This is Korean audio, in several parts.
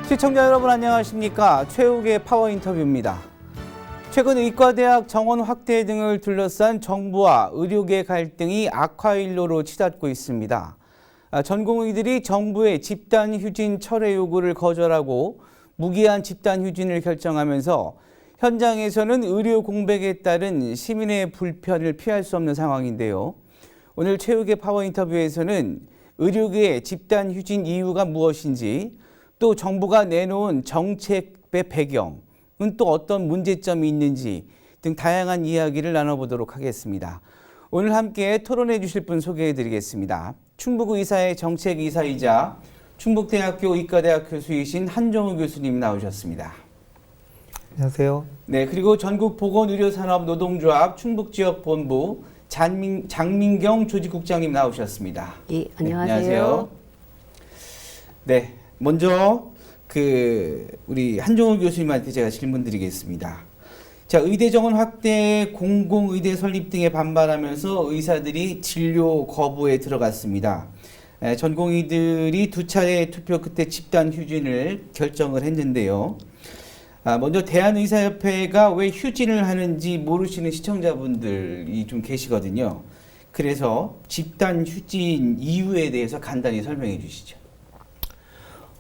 시청자 여러분 안녕하십니까? 최욱의 파워 인터뷰입니다. 최근 의과대학 정원 확대 등을 둘러싼 정부와 의료계 갈등이 악화일로로 치닫고 있습니다. 전공의들이 정부의 집단 휴진 철회 요구를 거절하고 무기한 집단 휴진을 결정하면서 현장에서는 의료 공백에 따른 시민의 불편을 피할 수 없는 상황인데요. 오늘 최욱의 파워 인터뷰에서는 의료계의 집단 휴진 이유가 무엇인지, 또 정부가 내놓은 정책의 배경은 또 어떤 문제점이 있는지 등 다양한 이야기를 나눠보도록 하겠습니다. 오늘 함께 토론해 주실 분 소개해 드리겠습니다. 충북의사의 정책이사이자 충북대학교 의과대학 교수이신 한종우 교수님 나오셨습니다. 안녕하세요. 네, 그리고 전국보건의료산업노동조합 충북지역본부 장민경 조직국장님 나오셨습니다. 예, 안녕하세요. 네, 먼저 우리 한종우 교수님한테 제가 질문드리겠습니다. 자, 의대 정원 확대, 공공의대 설립 등에 반발하면서 의사들이 진료 거부에 들어갔습니다. 전공의들이 두 차례 투표 끝에 집단 휴진을 결정을 했는데요. 먼저 대한의사협회가 왜 휴진을 하는지 모르시는 시청자분들이 좀 계시거든요. 그래서 집단 휴진 이유에 대해서 간단히 설명해 주시죠.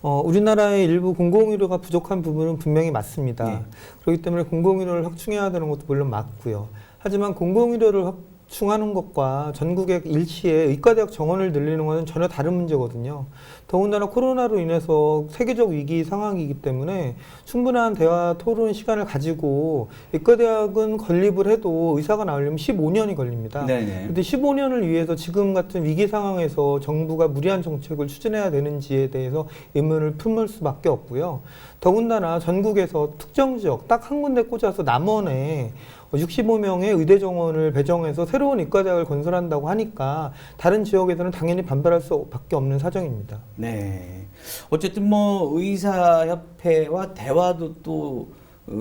우리나라의 일부 공공의료가 부족한 부분은 분명히 맞습니다. 네. 그렇기 때문에 공공의료를 확충해야 되는 것도 물론 맞고요. 하지만 공공의료를 확충하는 것과 전국의 일치에 의과대학 정원을 늘리는 것은 전혀 다른 문제거든요. 더군다나 코로나로 인해서 세계적 위기 상황이기 때문에 충분한 대화 토론 시간을 가지고 의과대학은 건립을 해도 의사가 나오려면 15년이 걸립니다. 그런데 15년을 위해서 지금 같은 위기 상황에서 정부가 무리한 정책을 추진해야 되는지에 대해서 의문을 품을 수밖에 없고요. 더군다나 전국에서 특정 지역 딱 한 군데 꽂아서 남원에 65명의 의대 정원을 배정해서 새로운 의과대학을 건설한다고 하니까 다른 지역에서는 당연히 반발할 수밖에 없는 사정입니다. 네. 어쨌든 뭐 의사협회와 대화도 또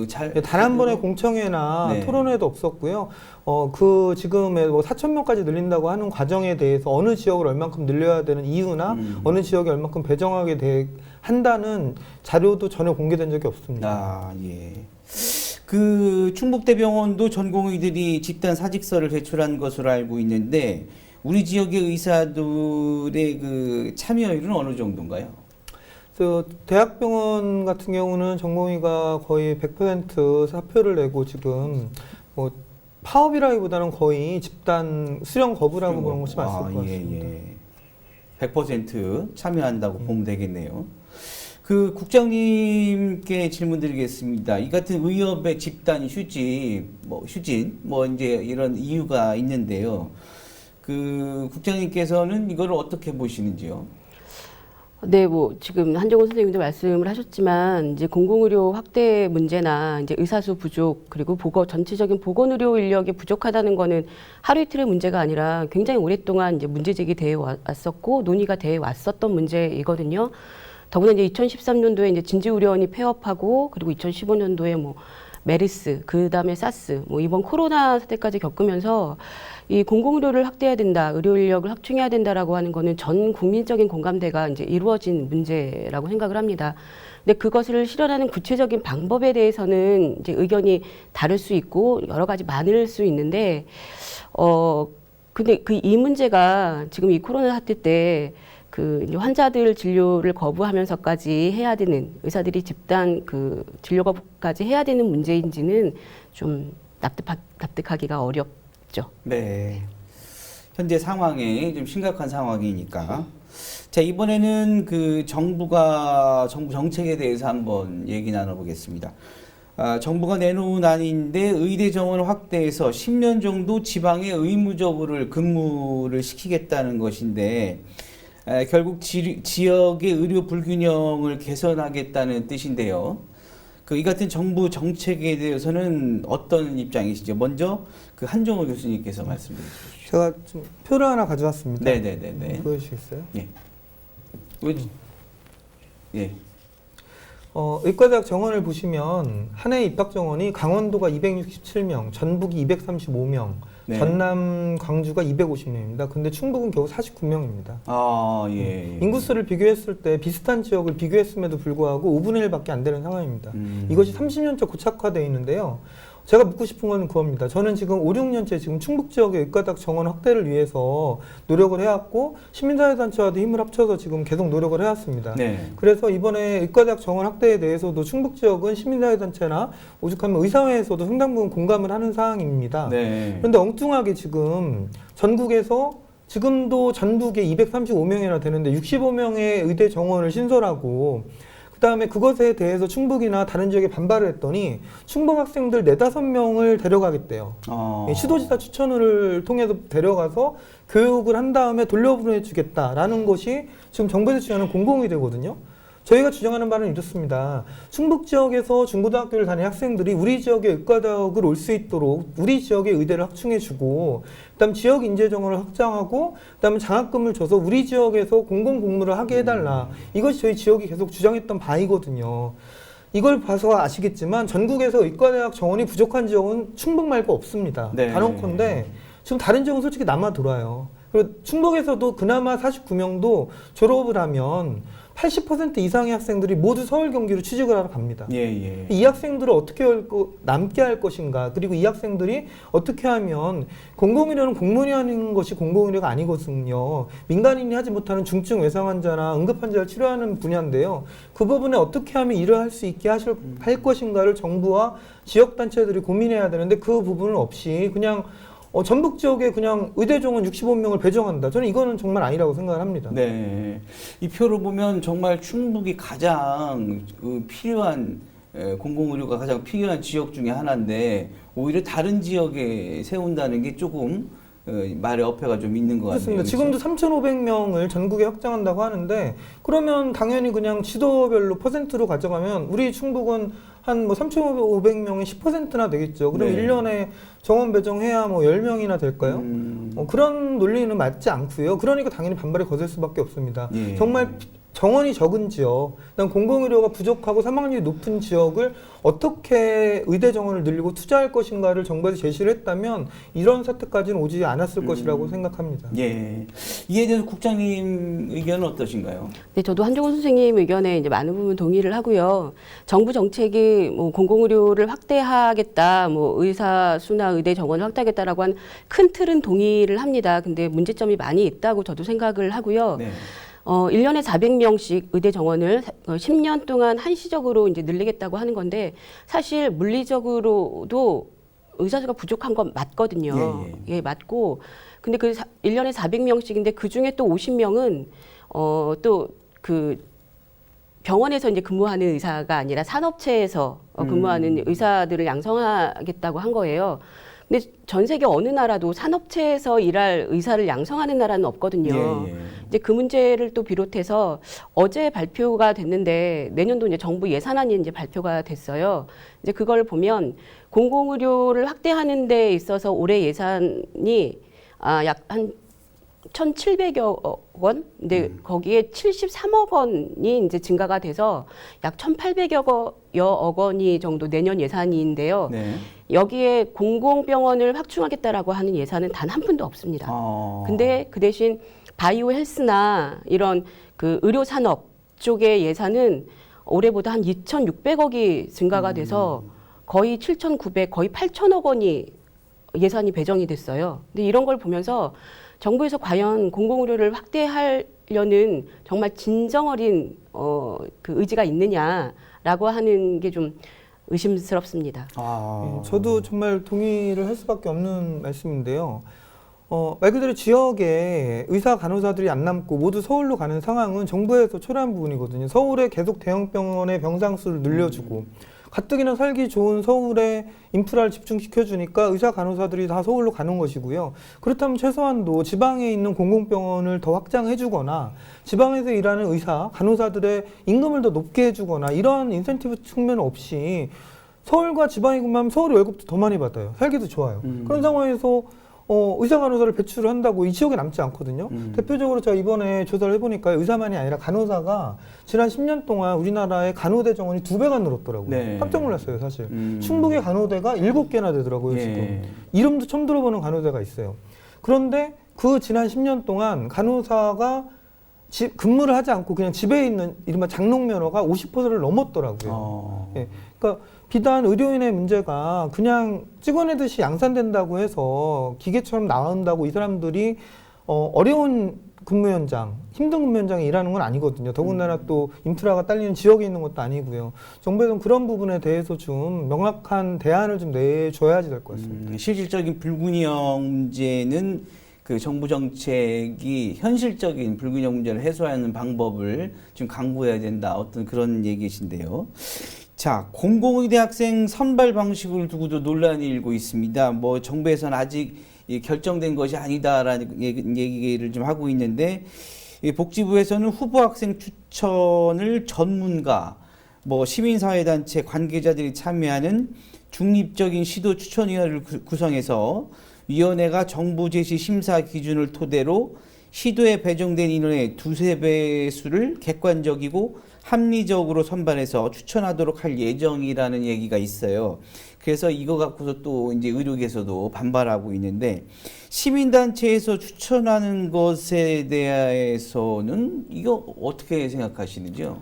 단 한 번의 공청회나 네. 토론회도 없었고요. 지금의 4,000명까지 늘린다고 하는 과정에 대해서 어느 지역을 얼만큼 늘려야 되는 이유나 어느 지역에 얼만큼 배정하게 한다는 자료도 전혀 공개된 적이 없습니다. 아, 예. 충북대병원도 전공의들이 집단 사직서를 제출한 것으로 알고 있는데 우리 지역의 의사들의 참여율은 어느 정도인가요? 대학병원 같은 경우는 전공의가 거의 100% 사표를 내고 지금 파업이라기보다는 거의 집단 수령 거부라고 보는 것이 맞을 것 같습니다. 예. 100% 참여한다고 보면 되겠네요. 국장님께 질문드리겠습니다. 이 같은 의협의 집단 휴진, 이제 이런 이유가 있는데요. 국장님께서는 이걸 어떻게 보시는지요? 네, 지금 한종훈 선생님도 말씀을 하셨지만, 이제 공공의료 확대 문제나 이제 의사수 부족, 그리고 전체적인 보건의료 인력이 부족하다는 거는 하루 이틀의 문제가 아니라 굉장히 오랫동안 이제 문제 제기되어 왔었고, 논의가 되어 왔었던 문제이거든요. 더구나 이제 2013년도에 이제 진지의료원이 폐업하고, 그리고 2015년도에 메르스, 그 다음에 사스, 이번 코로나 사태까지 겪으면서 이 공공의료를 확대해야 된다, 의료 인력을 확충해야 된다라고 하는 거는 전 국민적인 공감대가 이제 이루어진 문제라고 생각을 합니다. 근데 그것을 실현하는 구체적인 방법에 대해서는 이제 의견이 다를 수 있고 여러 가지 많을 수 있는데, 근데 이 문제가 지금 이 코로나 사태 때 이제 환자들 진료를 거부하면서까지 해야 되는, 의사들이 집단 진료 거부까지 해야 되는 문제인지는 좀 납득하기가 어렵죠. 네. 현재 상황이 좀 심각한 상황이니까. 자, 이번에는 정부 정책에 대해서 한번 얘기 나눠보겠습니다. 정부가 내놓은 안인데 의대 정원 확대해서 10년 정도 지방에 의무적으로 근무를 시키겠다는 것인데, 결국 지역의 의료 불균형을 개선하겠다는 뜻인데요. 이 같은 정부 정책에 대해서는 어떤 입장이시죠? 먼저 한종호 교수님께서 말씀해 주십시오. 제가 좀 표를 하나 가져왔습니다. 네네네. 보여주시겠어요? 예. 예. 의과대학 정원을 보시면 한 해 입학 정원이 강원도가 267명, 전북이 235명, 네. 전남, 광주가 250명입니다. 근데 충북은 겨우 49명입니다. 아, 예. 인구수를 비교했을 때 비슷한 지역을 비교했음에도 불구하고 5분의 1밖에 안 되는 상황입니다. 이것이 30년째 고착화되어 있는데요. 제가 묻고 싶은 건 그겁니다. 저는 지금 5, 6년째 지금 충북 지역의 의과대학 정원 확대를 위해서 노력을 해왔고 시민사회단체와도 힘을 합쳐서 지금 계속 노력을 해왔습니다. 네. 그래서 이번에 의과대학 정원 확대에 대해서도 충북 지역은 시민사회단체나 오죽하면 의사회에서도 상당 부분 공감을 하는 사항입니다. 네. 그런데 엉뚱하게 지금 전국에서 지금도 전국에 235명이나 되는데 65명의 의대 정원을 신설하고 그다음에 그것에 대해서 충북이나 다른 지역에 반발을 했더니 충북 학생들 4-5명을 데려가겠대요. 시도지사 추천을 통해서 데려가서 교육을 한 다음에 돌려보내주겠다라는 것이 지금 정부에서 주장하는 공공의대거든요. 저희가 주장하는 바는 이렇습니다. 충북 지역에서 중고등학교를 다니는 학생들이 우리 지역의 의과대학을 올 수 있도록 우리 지역의 의대를 확충해주고 그다음 지역 인재 정원을 확장하고 그다음에 장학금을 줘서 우리 지역에서 공공복무를 하게 해달라. 이것이 저희 지역이 계속 주장했던 바이거든요. 이걸 봐서 아시겠지만 전국에서 의과대학 정원이 부족한 지역은 충북 말고 없습니다. 네. 단언컨대 지금 다른 지역은 솔직히 남아 돌아요. 그리고 충북에서도 그나마 49명도 졸업을 하면 80% 이상의 학생들이 모두 서울 경기로 취직을 하러 갑니다. 예. 이 학생들을 어떻게 남게 할 것인가, 그리고 이 학생들이 어떻게 하면 공공의료는 공무원이 하는 것이 공공의료가 아니거든요. 민간인이 하지 못하는 중증 외상 환자나 응급 환자를 치료하는 분야인데요. 그 부분에 어떻게 하면 일을 할 수 있게 할 것인가를 정부와 지역단체들이 고민해야 되는데 그 부분은 없이 그냥 전북 지역에 그냥 의대 정원 65명을 배정한다. 저는 이거는 정말 아니라고 생각을 합니다. 네. 이 표를 보면 정말 충북이 가장 필요한 공공의료가 가장 필요한 지역 중에 하나인데 오히려 다른 지역에 세운다는 게 조금 말의 어폐가 좀 있는 것 같네요. 그렇습니다. 지금도 3,500명을 전국에 확장한다고 하는데 그러면 당연히 그냥 지도별로 퍼센트로 가져가면 우리 충북은 한 뭐 3,500명의 10%나 되겠죠. 그럼 네. 1년에 정원 배정해야 뭐 10명이나 될까요? 그런 논리는 맞지 않고요. 그러니까 당연히 반발이 거셀 수밖에 없습니다. 예. 정말 정원이 적은 지역, 그다음 공공의료가 부족하고 사망률이 높은 지역을 어떻게 의대 정원을 늘리고 투자할 것인가를 정부에서 제시를 했다면 이런 사태까지는 오지 않았을 것이라고 생각합니다. 예. 이에 대해서 국장님 의견은 어떠신가요? 네, 저도 한종훈 선생님 의견에 이제 많은 부분 동의를 하고요. 정부 정책이 뭐 공공의료를 확대하겠다, 뭐 의사 수나 의대 정원을 확대하겠다라고 한 큰 틀은 동의를 합니다. 근데 문제점이 많이 있다고 저도 생각을 하고요. 네. 1년에 400명씩 의대 정원을 10년 동안 한시적으로 이제 늘리겠다고 하는 건데 사실 물리적으로도 의사 수가 부족한 건 맞거든요. 예, 맞고. 근데 그 1년에 400명씩인데 그 중에 또 50명은 또 그 병원에서 이제 근무하는 의사가 아니라 산업체에서 근무하는 의사들을 양성하겠다고 한 거예요. 근데 전 세계 어느 나라도 산업체에서 일할 의사를 양성하는 나라는 없거든요. 예. 이제 그 문제를 또 비롯해서 어제 발표가 됐는데 내년도 이제 정부 예산안이 이제 발표가 됐어요. 이제 그걸 보면 공공의료를 확대하는 데 있어서 올해 예산이 약 한 1,700여 원? 근데 거기에 73억 원이 이제 증가가 돼서 약 1,800여 원이 정도 내년 예산인데요. 네. 여기에 공공병원을 확충하겠다라고 하는 예산은 단 한 푼도 없습니다. 근데 그 대신 바이오 헬스나 이런 그 의료 산업 쪽의 예산은 올해보다 한 2,600억이 증가가 돼서 거의 7,900, 거의 8,000억 원이 예산이 배정이 됐어요. 근데 이런 걸 보면서 정부에서 과연 공공의료를 확대하려는 정말 진정 어린 그 의지가 있느냐라고 하는 게 좀 의심스럽습니다. 저도 정말 동의를 할 수밖에 없는 말씀인데요. 말 그대로 지역에 의사 간호사들이 안 남고 모두 서울로 가는 상황은 정부에서 초래한 부분이거든요. 서울에 계속 대형 병원의 병상 수를 늘려주고 가뜩이나 살기 좋은 서울에 인프라를 집중시켜주니까 의사 간호사들이 다 서울로 가는 것이고요. 그렇다면 최소한도 지방에 있는 공공병원을 더 확장해주거나 지방에서 일하는 의사 간호사들의 임금을 더 높게 해주거나 이러한 인센티브 측면 없이 서울과 지방에 근무하면 서울이 월급도 더 많이 받아요. 살기도 좋아요. 그런 상황에서 의사 간호사를 배출을 한다고 이 지역에 남지 않거든요. 대표적으로 제가 이번에 조사를 해보니까 의사만이 아니라 간호사가 지난 10년 동안 우리나라의 간호대 정원이 2배가 늘었더라고요. 네. 깜짝 놀랐어요, 사실. 충북의 간호대가 7개나 되더라고요, 예. 지금. 이름도 처음 들어보는 간호대가 있어요. 그런데 그 지난 10년 동안 간호사가 근무를 하지 않고 그냥 집에 있는 이른바 장롱면허가 50%를 넘었더라고요. 예. 그러니까 비단 의료인의 문제가 그냥 찍어내듯이 양산된다고 해서 기계처럼 나온다고 이 사람들이 어려운 근무 현장, 힘든 근무 현장에 일하는 건 아니거든요. 더군다나 또 인프라가 딸리는 지역에 있는 것도 아니고요. 정부에서는 그런 부분에 대해서 좀 명확한 대안을 좀 내줘야지 될 것 같습니다. 실질적인 불균형 문제는 그 정부 정책이 현실적인 불균형 문제를 해소하는 방법을 좀 강구해야 된다. 어떤 그런 얘기이신데요. 자, 공공의대 학생 선발 방식을 두고도 논란이 일고 있습니다. 뭐 정부에서는 아직 결정된 것이 아니다라는 얘기를 좀 하고 있는데, 복지부에서는 후보 학생 추천을 전문가, 뭐 시민사회단체 관계자들이 참여하는 중립적인 시도 추천위원회를 구성해서 위원회가 정부 제시 심사 기준을 토대로 시도에 배정된 인원의 2~3배 수를 객관적이고 합리적으로 선발해서 추천하도록 할 예정이라는 얘기가 있어요. 그래서 이거 갖고서 또 이제 의료계에서도 반발하고 있는데, 시민단체에서 추천하는 것에 대해서는 이거 어떻게 생각하시는지요?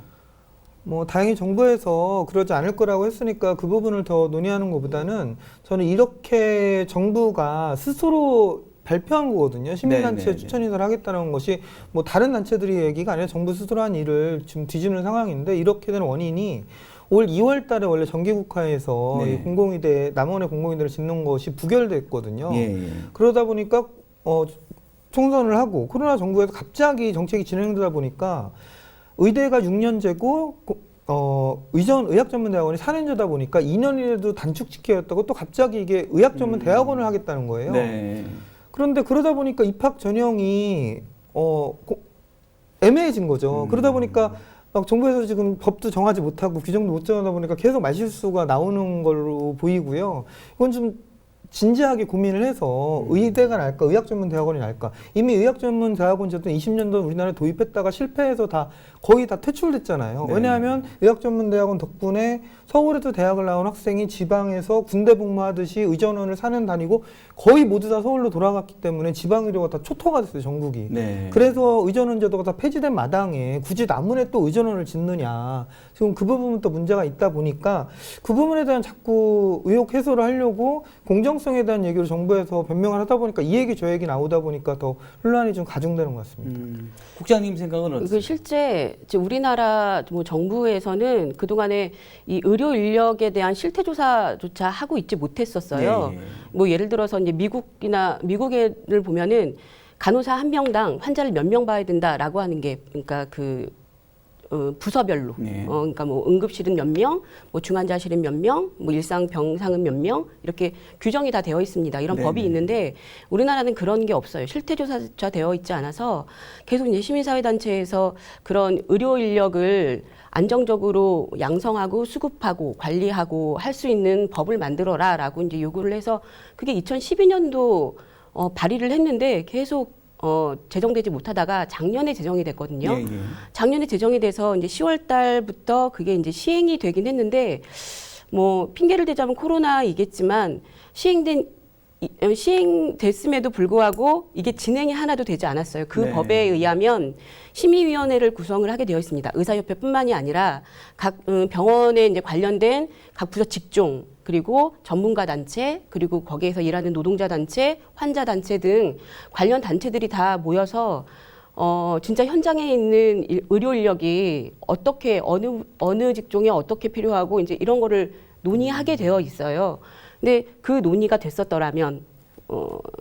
뭐 다행히 정부에서 그러지 않을 거라고 했으니까 그 부분을 더 논의하는 것보다는 저는 이렇게 정부가 스스로 발표한 거거든요. 시민단체 추천인사를 하겠다는 것이 뭐 다른 단체들이 얘기가 아니라 정부 스스로 한 일을 지금 뒤지는 상황인데, 이렇게 된 원인이 올 2월 달에 원래 정기국회에서 이 공공의대, 남원의 공공의대를 짓는 것이 부결됐거든요. 그러다 보니까 총선을 하고 코로나 정부에서 갑자기 정책이 진행되다 보니까 의대가 6년제고 의학전문대학원이 4년제다 보니까 2년이라도 단축시켰다고 또 갑자기 이게 의학전문대학원을 하겠다는 거예요. 그런데 그러다 보니까 입학 전형이 애매해진 거죠. 그러다 보니까 막 정부에서 지금 법도 정하지 못하고 규정도 못 정하다 보니까 계속 말실수가 나오는 걸로 보이고요. 이건 좀 진지하게 고민을 해서 의대가 날까 의학전문대학원이 날까. 이미 의학전문대학원 제도 20년도 우리나라에 도입했다가 실패해서 거의 다 퇴출됐잖아요. 왜냐하면 의학전문대학원 덕분에 서울에서 대학을 나온 학생이 지방에서 군대 복무하듯이 의전원을 4년 다니고 거의 모두 다 서울로 돌아갔기 때문에 지방의료가 다 초토가 됐어요, 전국이. 그래서 의전원 제도가 다 폐지된 마당에 굳이 남원에 또 의전원을 짓느냐. 지금 그 부분은 또 문제가 있다 보니까 그 부분에 대한 자꾸 의혹 해소를 하려고 공정성에 대한 얘기를 정부에서 변명을 하다 보니까 이 얘기 저 얘기 나오다 보니까 더 혼란이 좀 가중되는 것 같습니다. 국장님 생각은 어떠세요? 실제 우리나라 뭐 정부에서는 그동안에 이 의료 인력에 대한 실태 조사조차 하고 있지 못했었어요. 뭐 예를 들어서 이제 미국을 보면은 간호사 1명당 환자를 몇 명 봐야 된다라고 하는 게, 그러니까 부서별로, 그러니까 뭐 응급실은 몇 명, 뭐 중환자실은 몇 명, 뭐 일상 병상은 몇 명, 이렇게 규정이 다 되어 있습니다. 이런 법이 있는데 우리나라는 그런 게 없어요. 실태조사조차 되어 있지 않아서 계속 이제 시민사회단체에서 그런 의료 인력을 안정적으로 양성하고 수급하고 관리하고 할 수 있는 법을 만들어라라고 이제 요구를 해서 그게 2012년도 발의를 했는데 계속 제정되지 못하다가 작년에 제정이 됐거든요. 작년에 제정이 돼서 이제 10월 달부터 그게 이제 시행이 되긴 했는데, 뭐 핑계를 대자면 코로나이겠지만 시행됐음에도 불구하고 이게 진행이 하나도 되지 않았어요. 그 법에 의하면 심의위원회를 구성을 하게 되어 있습니다. 의사협회뿐만이 아니라 각 병원에 이제 관련된 각 부서 직종, 그리고 전문가 단체, 그리고 거기에서 일하는 노동자 단체, 환자 단체 등 관련 단체들이 다 모여서 진짜 현장에 있는 의료 인력이 어떻게 어느 직종에 어떻게 필요하고 이제 이런 거를 논의하게 되어 있어요. 근데 그 논의가 됐었더라면,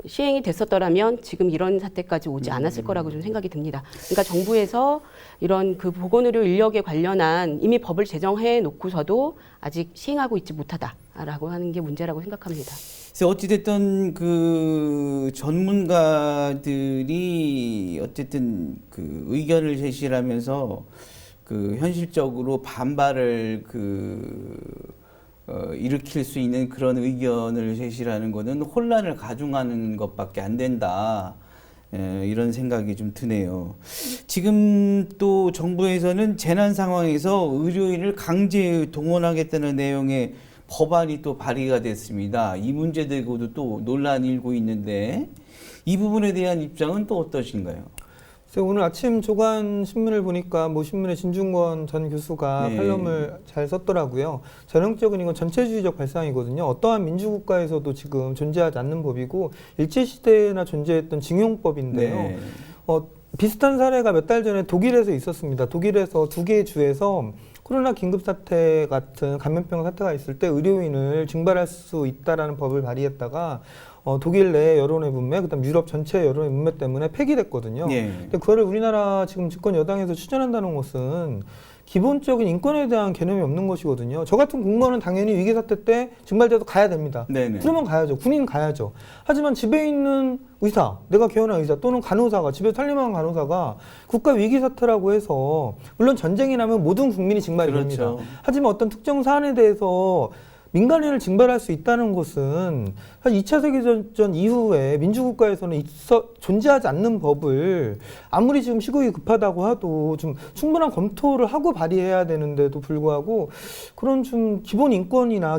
시행이 됐었더라면 지금 이런 사태까지 오지 않았을 거라고 좀 생각이 듭니다. 그러니까 정부에서 이런 그 보건의료 인력에 관련한 이미 법을 제정해 놓고서도 아직 시행하고 있지 못하다라고 하는 게 문제라고 생각합니다. 그래서 어찌됐든 그 전문가들이 어쨌든 그 의견을 제시하면서 그 현실적으로 반발을 일으킬 수 있는 그런 의견을 제시하는 것은 혼란을 가중하는 것밖에 안 된다. 이런 생각이 좀 드네요. 지금 또 정부에서는 재난 상황에서 의료인을 강제 동원하겠다는 내용의 법안이 또 발의가 됐습니다. 이 문제 들고도 또 논란이 일고 있는데 이 부분에 대한 입장은 또 어떠신가요? 그래서 오늘 아침 조간 신문을 보니까 모 신문의 진중권 전 교수가 네. 칼럼을 잘 썼더라고요. 전형적인 이건 전체주의적 발상이거든요. 어떠한 민주국가에서도 지금 존재하지 않는 법이고 일제시대에나 존재했던 징용법인데요. 네. 비슷한 사례가 몇 달 전에 독일에서 있었습니다. 독일에서 두 개의 주에서 코로나 긴급사태 같은 감염병 사태가 있을 때 의료인을 징발할 수 있다라는 법을 발의했다가 독일 내 여론의 문매, 그다음 유럽 전체 여론의 문매 때문에 폐기됐거든요. 예. 근데 그거를 우리나라 지금 집권 여당에서 추진한다는 것은 기본적인 인권에 대한 개념이 없는 것이거든요. 저 같은 공무원은 당연히 위기 사태 때 징발돼도 가야 됩니다. 네네. 그러면 가야죠. 군인 가야죠. 하지만 집에 있는 의사, 내가 개원한 의사 또는 간호사가 집에 살림하는 간호사가 국가 위기 사태라고 해서 물론 전쟁이 나면 모든 국민이 징발이 됩니다. 그렇죠. 하지만 어떤 특정 사안에 대해서 민간인을 징발할 수 있다는 것은 사실 2차 세계대전 이후에 민주국가에서는 존재하지 않는 법을 아무리 지금 시국이 급하다고 해도 좀 충분한 검토를 하고 발의해야 되는데도 불구하고 그런 좀 기본 인권이나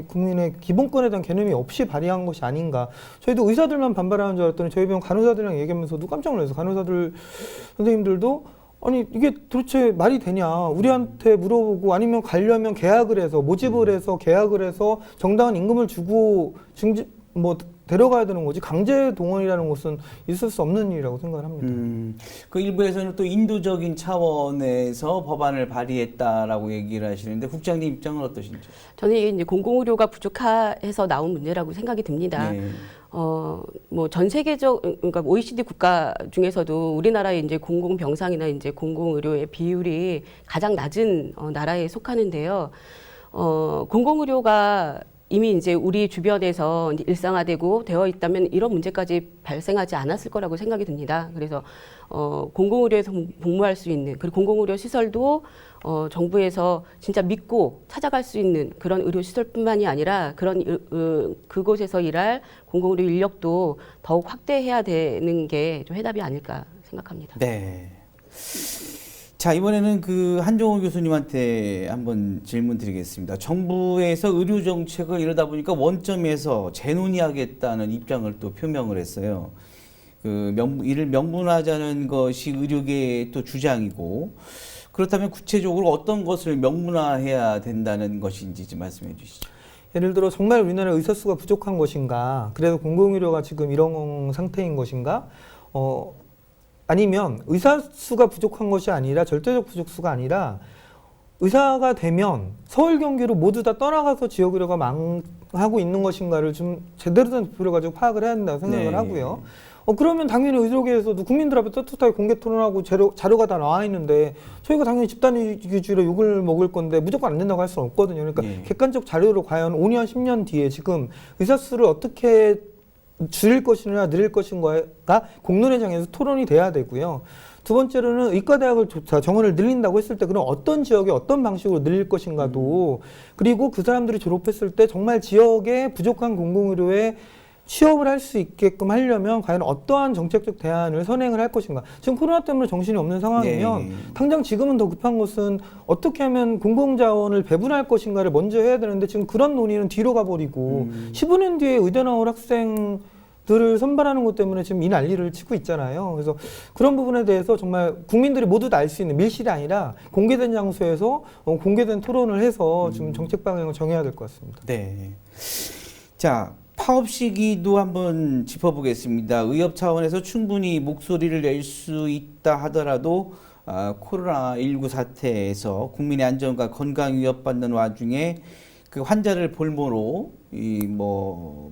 국민의 기본권에 대한 개념이 없이 발의한 것이 아닌가. 저희도 의사들만 반발하는 줄 알았더니 저희 병원 간호사들이랑 얘기하면서도 깜짝 놀라서 간호사들 선생님들도 아니 이게 도대체 말이 되냐 우리한테 물어보고 아니면 가려면 계약을 해서 모집을 해서 계약을 해서 정당한 임금을 주고 데려가야 되는 거지 강제 동원이라는 것은 있을 수 없는 일이라고 생각을 합니다. 그 일부에서는 또 인도적인 차원에서 법안을 발의했다라고 얘기를 하시는데 국장님 입장은 어떠신지? 저는 이게 이제 공공의료가 부족해서 나온 문제라고 생각이 듭니다. 네. 뭐 전 세계적, 그러니까 OECD 국가 중에서도 우리나라의 이제 공공병상이나 이제 공공의료의 비율이 가장 낮은 나라에 속하는데요. 공공의료가 이미 이제 우리 주변에서 이제 일상화되고 되어 있다면 이런 문제까지 발생하지 않았을 거라고 생각이 듭니다. 그래서 공공의료에서 복무할 수 있는 그리고 공공의료 시설도 정부에서 진짜 믿고 찾아갈 수 있는 그런 의료 시설뿐만이 아니라 그런 그곳에서 일할 공공의료 인력도 더욱 확대해야 되는 게 좀 해답이 아닐까 생각합니다. 네. 자, 이번에는 그 한종호 교수님한테 한번 질문 드리겠습니다. 정부에서 의료 정책을 이러다 보니까 원점에서 재논의하겠다는 입장을 또 표명을 했어요. 이를 명문화하자는 것이 의료계의 또 주장이고, 그렇다면 구체적으로 어떤 것을 명문화해야 된다는 것인지 좀 말씀해 주시죠. 예를 들어 정말 우리나라 의사 수가 부족한 것인가? 그래서 공공의료가 지금 이런 상태인 것인가? 아니면 의사 수가 부족한 것이 아니라 절대적 부족수가 아니라 의사가 되면 서울 경기로 모두 다 떠나가서 지역 의료가 망하고 있는 것인가를 좀 제대로 된 지표를 가지고 파악을 해야 된다고 생각을 네. 하고요. 그러면 당연히 의료계에서도 국민들 앞에 떳떳하게 공개 토론하고 자료가 다 나와 있는데 저희가 당연히 집단위주의로 욕을 먹을 건데 무조건 안 된다고 할 수는 없거든요. 그러니까 네. 객관적 자료로 과연 5년, 10년 뒤에 지금 의사 수를 어떻게 줄일 것이냐 늘릴 것인가가 공론회장에서 토론이 돼야 되고요. 두 번째로는 의과대학을 정원을 늘린다고 했을 때 그럼 어떤 지역에 어떤 방식으로 늘릴 것인가도 그리고 그 사람들이 졸업했을 때 정말 지역에 부족한 공공의료에 취업을 할 수 있게끔 하려면 과연 어떠한 정책적 대안을 선행을 할 것인가. 지금 코로나 때문에 정신이 없는 상황이면 네. 당장 지금은 더 급한 것은 어떻게 하면 공공자원을 배분할 것인가를 먼저 해야 되는데 지금 그런 논의는 뒤로 가버리고 15년 뒤에 의대 나올 학생들을 선발하는 것 때문에 지금 이 난리를 치고 있잖아요. 그래서 그런 부분에 대해서 정말 국민들이 모두 다 알 수 있는 밀실이 아니라 공개된 장소에서 공개된 토론을 해서 좀 정책 방향을 정해야 될 것 같습니다. 네. 자, 파업 시기도 한번 짚어보겠습니다. 의협 차원에서 충분히 목소리를 낼 수 있다 하더라도 코로나19 사태에서 국민의 안전과 건강 위협받는 와중에 그 환자를 볼모로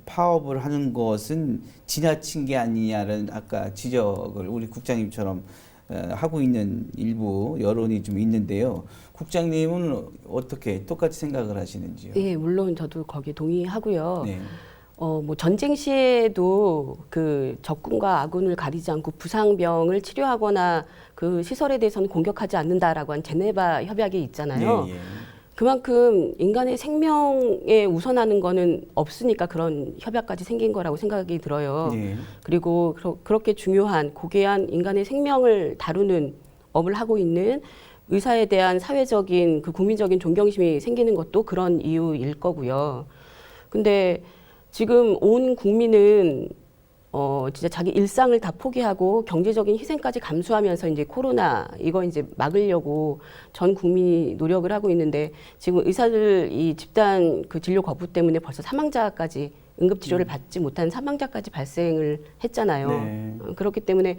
파업을 하는 것은 지나친 게 아니냐는 아까 지적을 우리 국장님처럼 하고 있는 일부 여론이 좀 있는데요. 국장님은 어떻게 똑같이 생각을 하시는지요? 예, 물론 저도 거기에 동의하고요. 네. 뭐 전쟁 시에도 그 적군과 아군을 가리지 않고 부상병을 치료하거나 그 시설에 대해서는 공격하지 않는다라고 한 제네바 협약이 있잖아요. 예, 예. 그만큼 인간의 생명에 우선하는 거는 없으니까 그런 협약까지 생긴 거라고 생각이 들어요. 예. 그리고 그렇게 중요한 고귀한 인간의 생명을 다루는 업을 하고 있는 의사에 대한 사회적인 그 국민적인 존경심이 생기는 것도 그런 이유일 거고요. 근데 지금 온 국민은 진짜 자기 일상을 다 포기하고 경제적인 희생까지 감수하면서 이제 코로나 이거 이제 막으려고 전 국민이 노력을 하고 있는데 지금 의사들 이 집단 그 진료 거부 때문에 벌써 사망자까지 응급 치료를 받지 못한 사망자까지 발생을 했잖아요. 네. 그렇기 때문에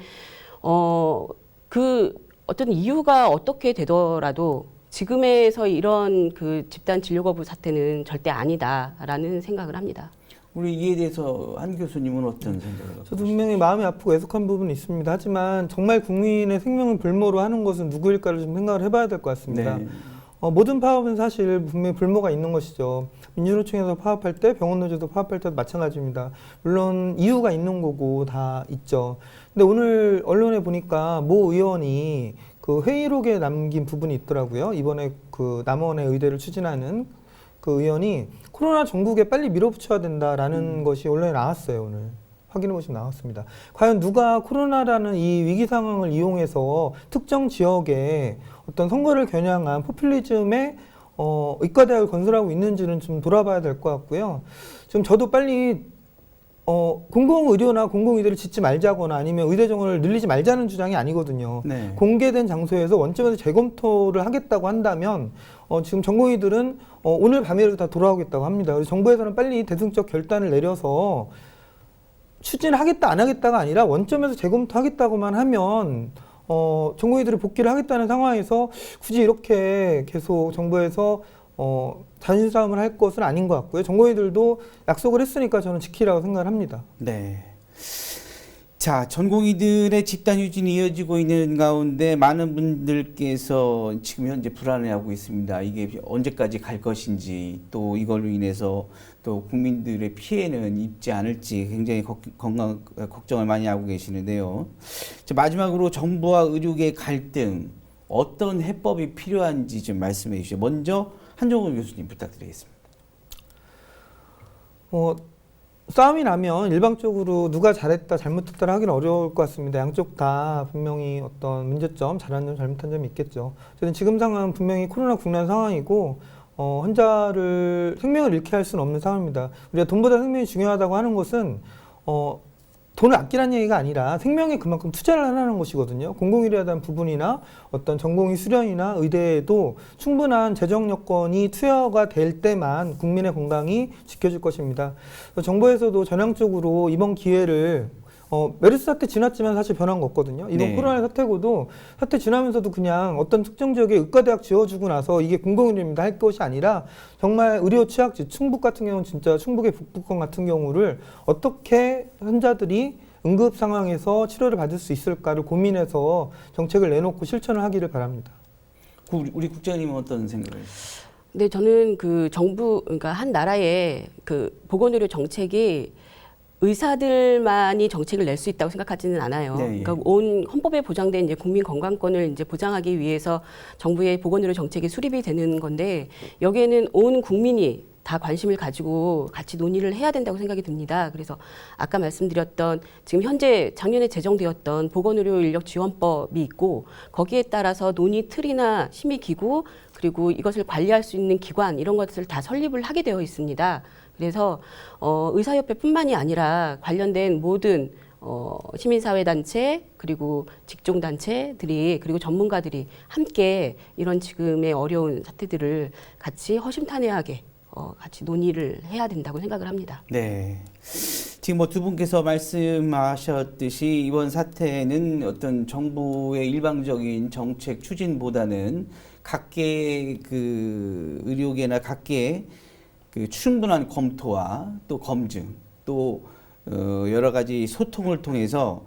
그 어떤 이유가 어떻게 되더라도 지금에서 이런 그 집단 진료 거부 사태는 절대 아니다라는 생각을 합니다. 우리 이에 대해서 한 교수님은 어떤 생각을 갖고 저도 분명히 마음이 아프고 애석한 부분이 있습니다. 하지만 정말 국민의 생명을 볼모로 하는 것은 누구일까를 좀 생각을 해봐야 될 것 같습니다. 네. 모든 파업은 사실 분명히 불모가 있는 것이죠. 민주노총에서 파업할 때, 병원노조도 파업할 때도 마찬가지입니다. 물론 이유가 있는 거고 다 있죠. 근데 오늘 언론에 보니까 모 의원이 그 회의록에 남긴 부분이 있더라고요. 이번에 그 남원의 의대를 추진하는 그 의원이 코로나 전국에 빨리 밀어붙여야 된다라는 것이 언론에 나왔어요. 오늘 확인해 보시면 나왔습니다. 과연 누가 코로나라는 이 위기 상황을 이용해서 특정 지역에 어떤 선거를 겨냥한 포퓰리즘의 의과대학을 건설하고 있는지는 좀 돌아봐야 될 것 같고요. 지금 저도 빨리 공공의료나 공공의대를 짓지 말자거나 아니면 의대 정원을 늘리지 말자는 주장이 아니거든요. 네. 공개된 장소에서 원점에서 재검토를 하겠다고 한다면 지금 전공의들은 오늘 밤이라도 다 돌아오겠다고 합니다. 그래서 정부에서는 빨리 대승적 결단을 내려서 추진하겠다 안 하겠다가 아니라 원점에서 재검토하겠다고만 하면 전공의들이 복귀를 하겠다는 상황에서 굳이 이렇게 계속 정부에서 자존심 싸움을 할 것은 아닌 것 같고요. 전공의들도 약속을 했으니까 저는 지키라고 생각을 합니다. 네. 자, 전공의들의 집단 휴진이 이어지고 있는 가운데 많은 분들께서 지금 현재 불안해하고 있습니다. 이게 언제까지 갈 것인지, 또 이걸로 인해서 또 국민들의 피해는 입지 않을지 굉장히 걱정을 많이 하고 계시는데요. 자, 마지막으로 정부와 의료계 갈등, 어떤 해법이 필요한지 좀 말씀해 주시죠. 먼저 한종훈 교수님 부탁드리겠습니다. 싸움이 나면 일방적으로 누가 잘했다 잘못했다 하기는 어려울 것 같습니다. 양쪽 다 분명히 어떤 문제점, 잘한 점, 잘못한 점이 있겠죠. 저는 지금 상황은 분명히 코로나 국난 상황이고 환자를 생명을 잃게 할 수는 없는 상황입니다. 우리가 돈보다 생명이 중요하다고 하는 것은 돈을 아끼라는 얘기가 아니라 생명에 그만큼 투자를 하라는 것이거든요. 공공의료에 대한 부분이나 어떤 전공의 수련이나 의대에도 충분한 재정 여건이 투여가 될 때만 국민의 건강이 지켜질 것입니다. 정부에서도 전향적으로 이번 기회를 메르스 사태 지났지만 사실 변한 거 없거든요. 이번 네. 코로나 사태고도 사태 지나면서도 그냥 어떤 특정 지역에 의과대학 지어주고 나서 이게 공공의료입니다 할 것이 아니라 정말 의료 취약지, 충북 같은 경우는 진짜 충북의 북부권 같은 경우를 어떻게 환자들이 응급 상황에서 치료를 받을 수 있을까를 고민해서 정책을 내놓고 실천을 하기를 바랍니다. 우리 국장님은 어떤 생각을 하세요? 근데 저는 그 정부, 그러니까 한 나라의 그 보건의료 정책이 의사들만이 정책을 낼 수 있다고 생각하지는 않아요. 네, 예. 그러니까 온 헌법에 보장된 이제 국민 건강권을 이제 보장하기 위해서 정부의 보건의료 정책이 수립이 되는 건데 여기에는 온 국민이 다 관심을 가지고 같이 논의를 해야 된다고 생각이 듭니다. 그래서 아까 말씀드렸던 지금 현재 작년에 제정되었던 보건의료 인력 지원법이 있고 거기에 따라서 논의 틀이나 심의기구 그리고 이것을 관리할 수 있는 기관 이런 것을 다 설립을 하게 되어 있습니다. 그래서 의사협회뿐만이 아니라 관련된 모든 시민사회단체 그리고 직종단체들이 그리고 전문가들이 함께 이런 지금의 어려운 사태들을 같이 허심탄회하게 같이 논의를 해야 된다고 생각을 합니다. 네. 지금 뭐 두 분께서 말씀하셨듯이 이번 사태는 어떤 정부의 일방적인 정책 추진보다는 각계 그 의료계나 각계 그 충분한 검토와 또 검증 또 여러 가지 소통을 통해서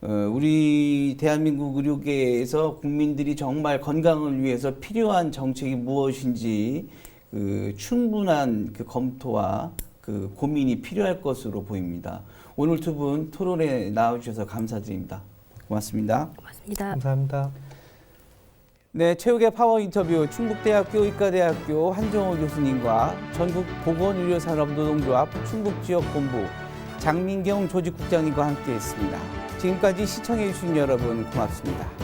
우리 대한민국 의료계에서 국민들이 정말 건강을 위해서 필요한 정책이 무엇인지 그 충분한 그 검토와 그 고민이 필요할 것으로 보입니다. 오늘 두 분 토론에 나와주셔서 감사드립니다. 고맙습니다. 고맙습니다. 감사합니다. 네, 최욱의 파워 인터뷰 충북대학교 의과대학교 한정호 교수님과 전국보건의료산업노동조합 충북지역본부 장민경 조직국장님과 함께했습니다. 지금까지 시청해주신 여러분 고맙습니다.